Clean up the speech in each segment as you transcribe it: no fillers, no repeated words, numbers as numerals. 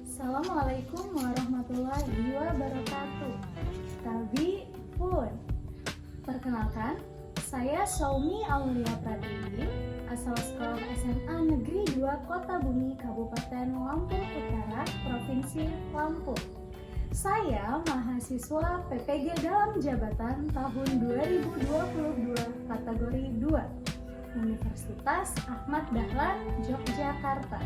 Assalamualaikum warahmatullahi wabarakatuh. Tabi pun. Perkenalkan, saya Saumi Aulia Pratiwi, asal sekolah SMA Negeri 2 Kota Bumi, Kabupaten Lampung Utara, Provinsi Lampung. Saya mahasiswa PPG dalam jabatan tahun 2022 kategori 2, Universitas Ahmad Dahlan, Yogyakarta.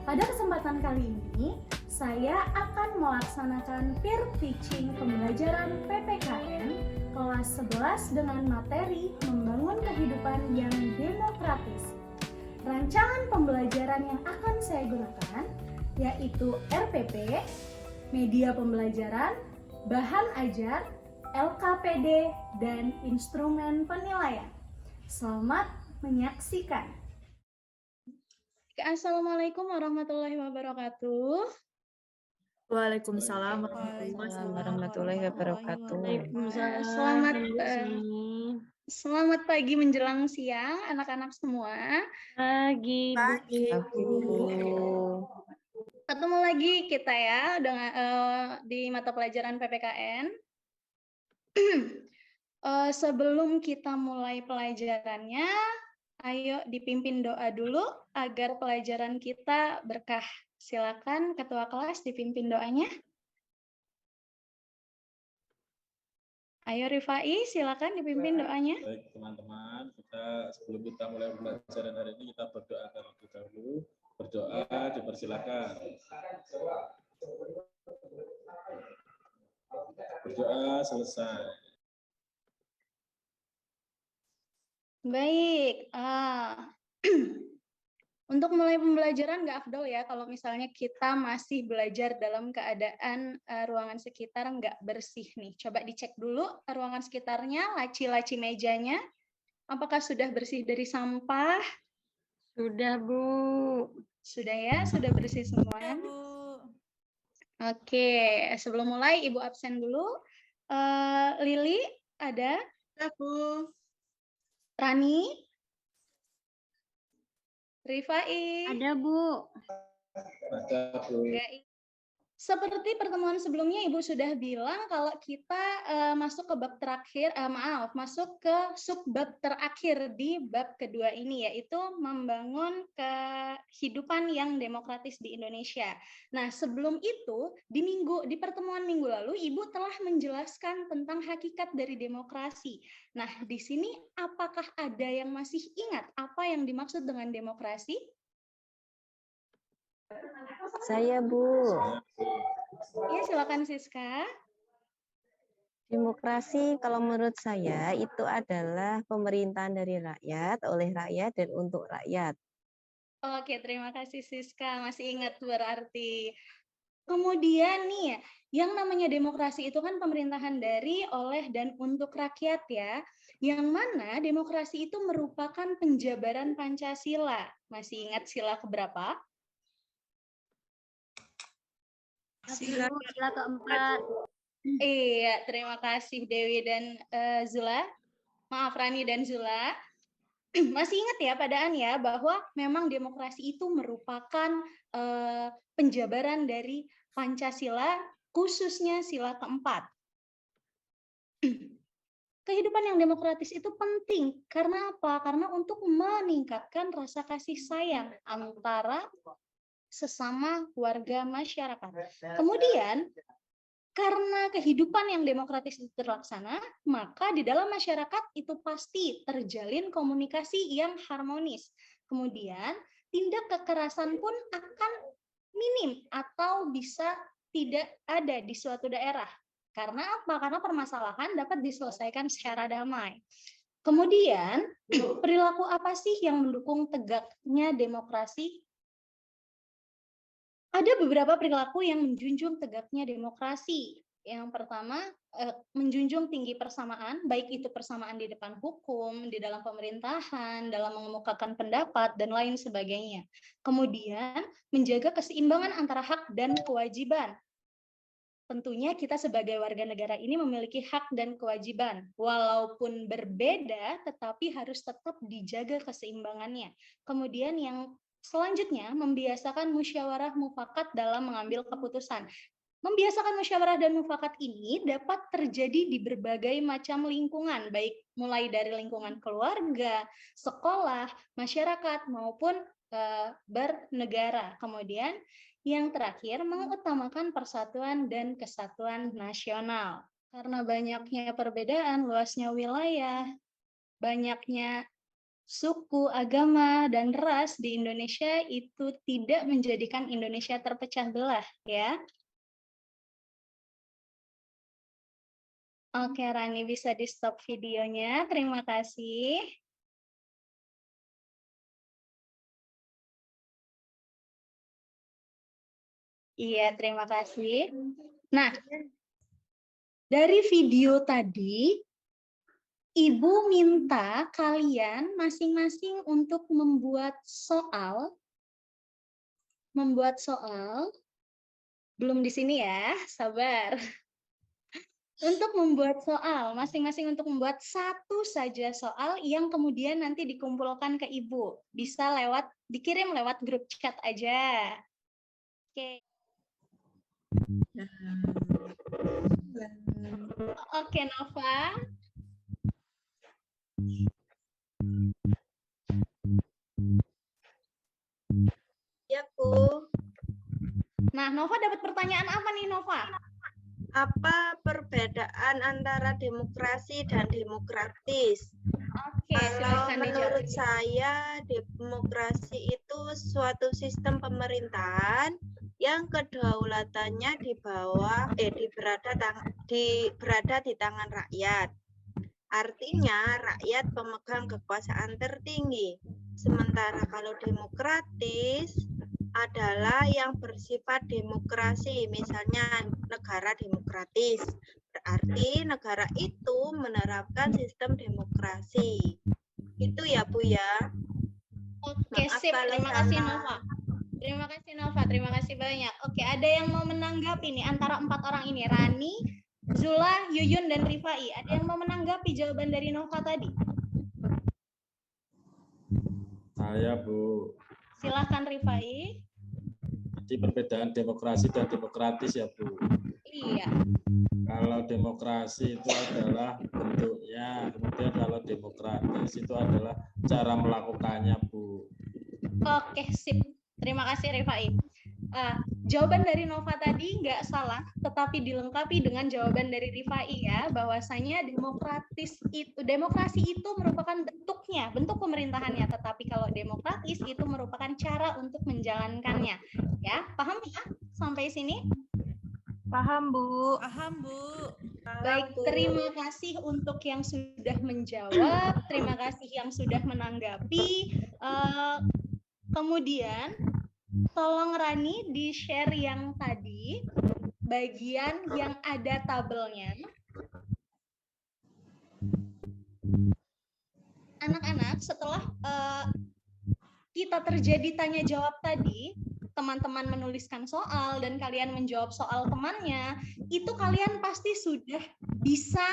Pada kesempatan kali ini, saya akan melaksanakan peer teaching pembelajaran PPKN kelas 11 dengan materi membangun kehidupan yang demokratis. Rancangan pembelajaran yang akan saya gunakan yaitu RPP, media pembelajaran, bahan ajar, LKPD, dan instrumen penilaian. Selamat menyaksikan. Assalamualaikum warahmatullahi wabarakatuh. Waalaikumsalam warahmatullahi wabarakatuh. Selamat pagi menjelang siang anak-anak semua. Pagi, Bu. Ketemu lagi kita ya dengan di mata pelajaran PPKN. Sebelum kita mulai pelajarannya, ayo dipimpin doa dulu agar pelajaran kita berkah. Silakan ketua kelas dipimpin doanya. Ayo Rifai, silakan dipimpin doanya. Baik teman-teman, sebelum kita mulai pelajaran hari ini kita berdoa terlebih dahulu. Berdoa dipersilakan. Berdoa selesai. Baik. Untuk mulai pembelajaran nggak afdol ya kalau misalnya kita masih belajar dalam keadaan ruangan sekitar nggak bersih nih. Coba dicek dulu ruangan sekitarnya, laci-laci mejanya. Apakah sudah bersih dari sampah? Sudah, Bu. Sudah ya, sudah bersih semua. Ya, Bu. Oke, sebelum mulai Ibu absen dulu. Lili ada? Ya, Bu. Rani? Rifai? Ada, Bu. Ada, Bu. Seperti pertemuan sebelumnya, Ibu sudah bilang kalau kita masuk ke bab terakhir, masuk ke subbab terakhir di bab kedua ini, yaitu membangun kehidupan yang demokratis di Indonesia. Nah, sebelum itu, di pertemuan minggu lalu, Ibu telah menjelaskan tentang hakikat dari demokrasi. Nah, di sini apakah ada yang masih ingat apa yang dimaksud dengan demokrasi? Saya, Bu. Ya, silakan Siska. Demokrasi kalau menurut saya itu adalah pemerintahan dari rakyat, oleh rakyat, dan untuk rakyat. Oke, terima kasih Siska. Masih ingat berarti. Kemudian nih, yang namanya demokrasi itu kan pemerintahan dari, oleh, dan untuk rakyat ya. Yang mana demokrasi itu merupakan penjabaran Pancasila. Masih ingat sila keberapa? Sila keempat. Iya, terima kasih Dewi dan Zula. Maaf, Rani dan Zula. Masih ingat ya padaan ya bahwa memang demokrasi itu merupakan penjabaran dari Pancasila, khususnya sila keempat. Kehidupan yang demokratis itu penting. Karena apa? Karena untuk meningkatkan rasa kasih sayang antara sesama warga masyarakat. Kemudian, karena kehidupan yang demokratis itu terlaksana, maka di dalam masyarakat itu pasti terjalin komunikasi yang harmonis. Kemudian, tindak kekerasan pun akan minim atau bisa tidak ada di suatu daerah. Karena apa? Karena permasalahan dapat diselesaikan secara damai. Kemudian, perilaku apa sih yang mendukung tegaknya demokrasi? Ada beberapa perilaku yang menjunjung tegaknya demokrasi. Yang pertama, menjunjung tinggi persamaan, baik itu persamaan di depan hukum, di dalam pemerintahan, dalam mengemukakan pendapat, dan lain sebagainya. Kemudian, menjaga keseimbangan antara hak dan kewajiban. Tentunya kita sebagai warga negara ini memiliki hak dan kewajiban. Walaupun berbeda, tetapi harus tetap dijaga keseimbangannya. Kemudian yang Selanjutnya, membiasakan musyawarah mufakat dalam mengambil keputusan. Membiasakan musyawarah dan mufakat ini dapat terjadi di berbagai macam lingkungan, baik mulai dari lingkungan keluarga, sekolah, masyarakat, maupun bernegara. Kemudian yang terakhir, mengutamakan persatuan dan kesatuan nasional. Karena banyaknya perbedaan, luasnya wilayah, banyaknya suku, agama, dan ras di Indonesia itu tidak menjadikan Indonesia terpecah belah, ya. Oke, Rani bisa di-stop videonya. Terima kasih. Iya, terima kasih. Nah, dari video tadi, Ibu minta kalian masing-masing untuk membuat soal. Belum di sini ya, sabar. Untuk membuat soal, masing-masing untuk membuat satu saja soal yang kemudian nanti dikumpulkan ke Ibu. Bisa dikirim lewat grup chat aja. Oke. Oke, Nova. Ya, Bu. Nah, Nova dapat pertanyaan apa nih, Nova? Apa perbedaan antara demokrasi dan demokratis? Oke, Kalau silakan menurut dijawab. saya, demokrasi itu suatu sistem pemerintahan yang kedaulatannya berada di tangan rakyat. Artinya, rakyat pemegang kekuasaan tertinggi. Sementara kalau demokratis adalah yang bersifat demokrasi, misalnya negara demokratis. Berarti negara itu menerapkan sistem demokrasi. Itu ya, Bu ya. Oke, Maaf sip. kalau Terima kasih, salah. Nova. Terima kasih, Nova. Terima kasih banyak. Oke, ada yang mau menanggapi nih antara 4 orang ini? Rani, Zula, Yuyun, dan Rifai. Ada yang mau menanggapi jawaban dari Nova tadi? Saya, Bu. Silahkan, Rifai. Jadi perbedaan demokrasi dan demokratis ya, Bu. Iya. Kalau demokrasi itu adalah bentuknya, kemudian kalau demokratis itu adalah cara melakukannya, Bu. Oke, sip. Terima kasih, Rifai. Jawaban dari Nova tadi nggak salah, tetapi dilengkapi dengan jawaban dari Rifai ya, bahwasanya demokrasi itu merupakan bentuknya, bentuk pemerintahannya, tetapi kalau demokratis itu merupakan cara untuk menjalankannya. Ya, paham ya sampai sini? Paham, Bu. Baik, terima kasih untuk yang sudah menjawab, terima kasih yang sudah menanggapi. Kemudian tolong Rani di-share yang tadi, bagian yang ada tabelnya. Anak-anak, setelah kita terjadi tanya jawab tadi, teman-teman menuliskan soal dan kalian menjawab soal temannya, itu kalian pasti sudah bisa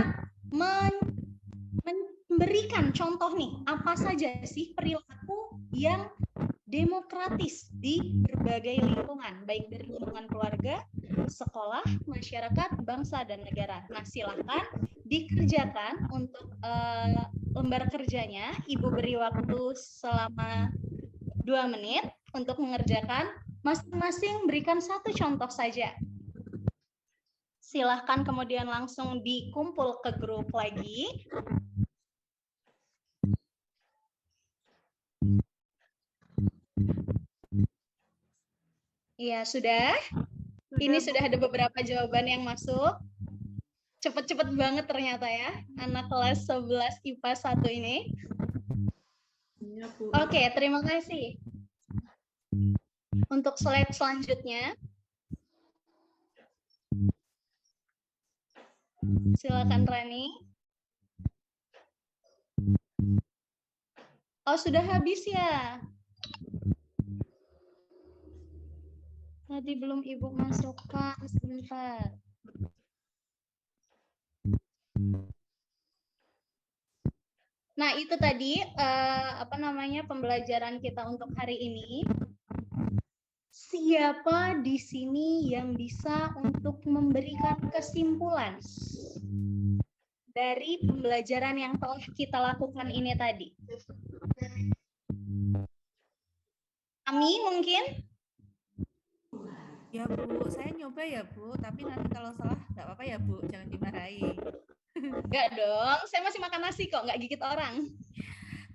memberikan contoh nih, apa saja sih perilaku yang demokratis di berbagai lingkungan, baik dari lingkungan keluarga, sekolah, masyarakat, bangsa, dan negara. Nah, silahkan dikerjakan untuk lembar kerjanya. Ibu beri waktu selama 2 menit untuk mengerjakan. Masing-masing berikan satu contoh saja. Silahkan kemudian langsung dikumpul ke grup lagi. Iya, sudah. Ini sudah ada beberapa jawaban yang masuk. Cepet-cepet banget ternyata ya, anak kelas 11 IPA 1 ini. Oke, terima kasih. Untuk slide selanjutnya. Silakan Rani. Oh, sudah habis ya? Tadi belum Ibu masukkan, sebentar. Nah, itu tadi pembelajaran kita untuk hari ini. Siapa di sini yang bisa untuk memberikan kesimpulan dari pembelajaran yang telah kita lakukan ini tadi? Ami mungkin? Ya Bu, saya nyoba ya Bu, tapi nanti kalau salah nggak apa-apa ya Bu, jangan dimarahi. Enggak dong, saya masih makan nasi kok, nggak gigit orang.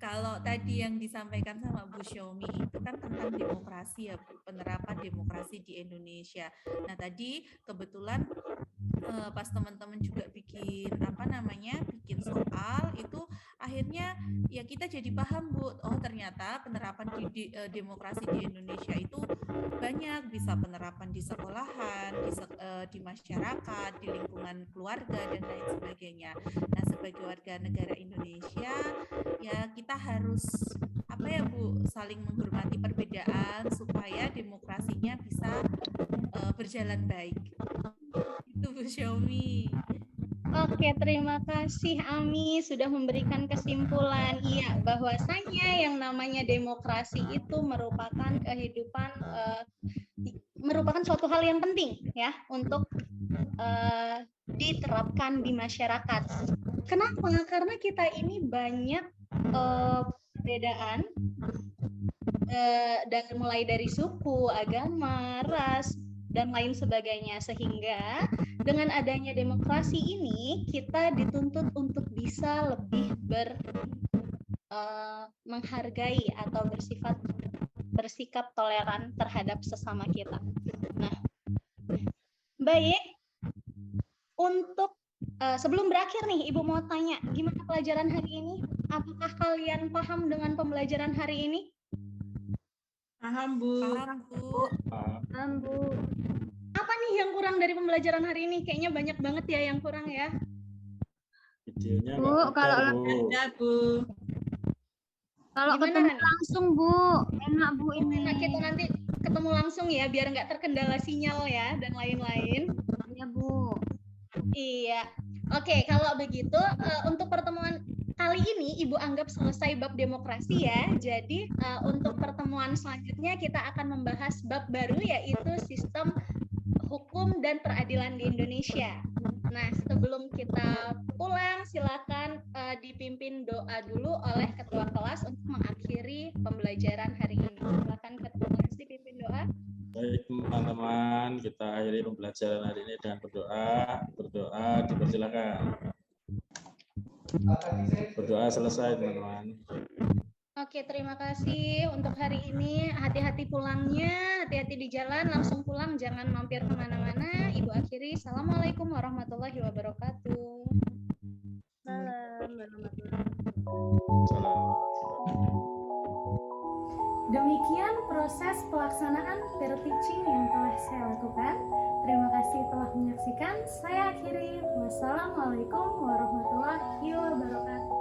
Kalau tadi yang disampaikan sama Bu Xiaomi itu kan tentang demokrasi ya Bu, penerapan demokrasi di Indonesia. Nah tadi kebetulan pas teman-teman juga bikin bikin soal itu akhirnya ya kita jadi paham Bu, oh ternyata penerapan demokrasi di Indonesia itu banyak, bisa penerapan di sekolahan, di masyarakat, di lingkungan keluarga dan lain sebagainya. Nah sebagai warga negara Indonesia ya kita harus Bu, saling menghormati perbedaan supaya demokrasinya bisa berjalan baik. Itu Bu Xiaomi. Oke, terima kasih Ami sudah memberikan kesimpulan. Iya, bahwasanya yang namanya demokrasi itu merupakan merupakan suatu hal yang penting ya untuk diterapkan di masyarakat. Kenapa? Karena kita ini banyak perbedaan dan mulai dari suku, agama, ras, dan lain sebagainya, sehingga dengan adanya demokrasi ini kita dituntut untuk bisa lebih menghargai atau bersikap toleran terhadap sesama kita. Nah, baik, untuk sebelum berakhir nih, Ibu mau tanya, gimana pelajaran hari ini? Apakah kalian paham dengan pembelajaran hari ini? Paham Bu. Paham Bu. Paham Bu. Apa nih yang kurang dari pembelajaran hari ini? Kayaknya banyak banget ya yang kurang ya. Videonya Bu, nggak kalau putar, Bu. Ada Bu. Kalau Gimana, ketemu Rani? langsung Bu, enak Bu ini. Nah, kita nanti ketemu langsung ya, biar nggak terkendala sinyal ya, dan lain-lain. Ya Bu. Iya. Oke, kalau begitu untuk pertemuan kali ini Ibu anggap selesai bab demokrasi ya. Jadi untuk pertemuan selanjutnya kita akan membahas bab baru yaitu sistem hukum dan peradilan di Indonesia. Nah, sebelum kita pulang silakan dipimpin doa dulu oleh ketua kelas untuk mengakhiri pembelajaran hari ini. Silakan ketua kelas dipimpin doa. Baik teman-teman, kita akhiri pembelajaran hari ini dengan berdoa. Berdoa dipersilakan. Berdoa selesai teman-teman. Oke, terima kasih untuk hari ini. Hati-hati pulangnya, hati-hati di jalan, langsung pulang, jangan mampir kemana-mana. Ibu akhiri, Assalamualaikum warahmatullahi wabarakatuh. Salam. Demikian proses pelaksanaan peer teaching yang telah saya lakukan. Terima kasih telah menyaksikan. Saya akhiri. Wassalamualaikum warahmatullahi wabarakatuh.